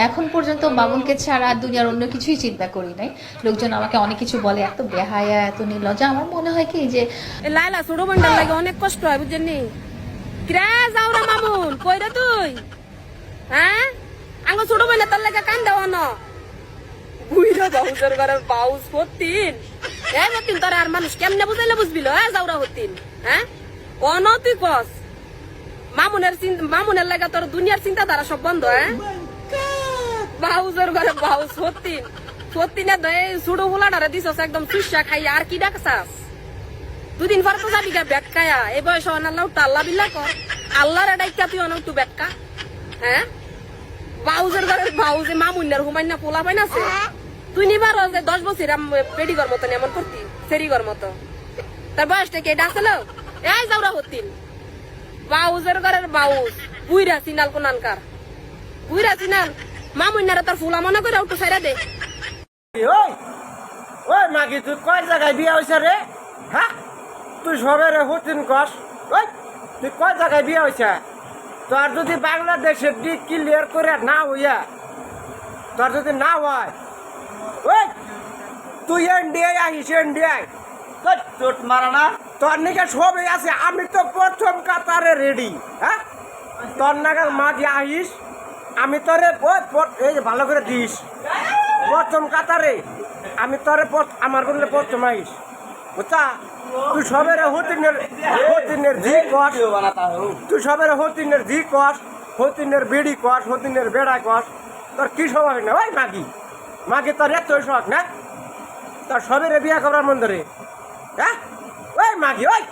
এখন পর্যন্ত বাবুলকে ছাড়া আর দুনিয়ার অন্য কিছুই চিন্তা করি নাই। লোকজন আমাকে অনেক কিছু বলে, এত বেহায়া, এত নির্লজ্জা। আমার মনে হয় কি যে লাইলা ছোট বোনটার লাগে অনেক কষ্ট হয়, বুঝছেন? কিরা যাওরা মামুন কই রে তুই? হ্যাঁ, আঙ্গ ছোট বোনের তার লাগে কান দেওয়া ন বুঝলো বাউসের ঘরে বাউস হতিন। এই হতিন তোর আর মানুষ কেমনে বুঝাইলে বুঝবিল? হ্যাঁ যাওরা হতিন। হ্যাঁ অন তুই কস মামুনের লাগে তোর দুনিয়ার চিন্তাধারা সব বন্ধ। হ্যাঁ বাউসের ঘরে বাউস হতিন সত্যিনে ছোট গুলাডারে দিছস একদম সুস্যা খাই। আর কি ডাকছাস? দুদিন পর তো যাবি গা বেটকায়া। এই বয়স আল্লাহ আল্লাহ বিল্লাহ কর। আল্লাহর ডাইকা তুই অনেক বেটকা। হ্যাঁ বাউজের ঘরে বাউজে মামুন্যার হুমাইনা পোলা পাই নাছে। তুই নিবার যে 10 বছর পেডিগর মতন এমন করতি, সেরিগর মতো। তার বয়সটা কে ডাকছিল? এই যাওরা হতিন বাউজের ঘরের বাউজ বুইরা সিনাল কোনানকার বুইরা সিনাল মামুন্যারা তার ফুলা মনে করে একটু সাইরা দে। ওই ওই মাগি তুই কয় জায়গায় বিয়া হয়েছে রে? হ্যাঁ তুই সবেরে হতিন কস। ওই তুই কয় জায়গায় বিয়া হয়েছে? তোর যদি বাংলাদেশের দিক ক্লিয়ার করে না হইয়া, তোর যদি না হয়, ওই তুই ইন্ডিয়ায় আহিস ইন্ডিয়ায় চোট মারা না। তোর নাকি সবই আছে, আমি তো প্রথম কাতারে রেডি। হ্যাঁ তোর নাগাল মাঝে আহিস, আমি তোরে এই যে ভালো করে দিস প্রথম কাতারে। আমি তোরে আমার বললে প্রথম আইস, বুঝছা? তুই সবেরে হতিনের ঝি কস, তুই সবেরে হতিনের ঝি কস, হতিনের বেড়ি কস, হতিনের বেড়া কস। তোর কি স্বভাব না? ওই মাগি মাগি তোর এত শখ না? তোর সবেরে বিয়া করার মন ধরে? হ্যাঁ ওই মাগি ওই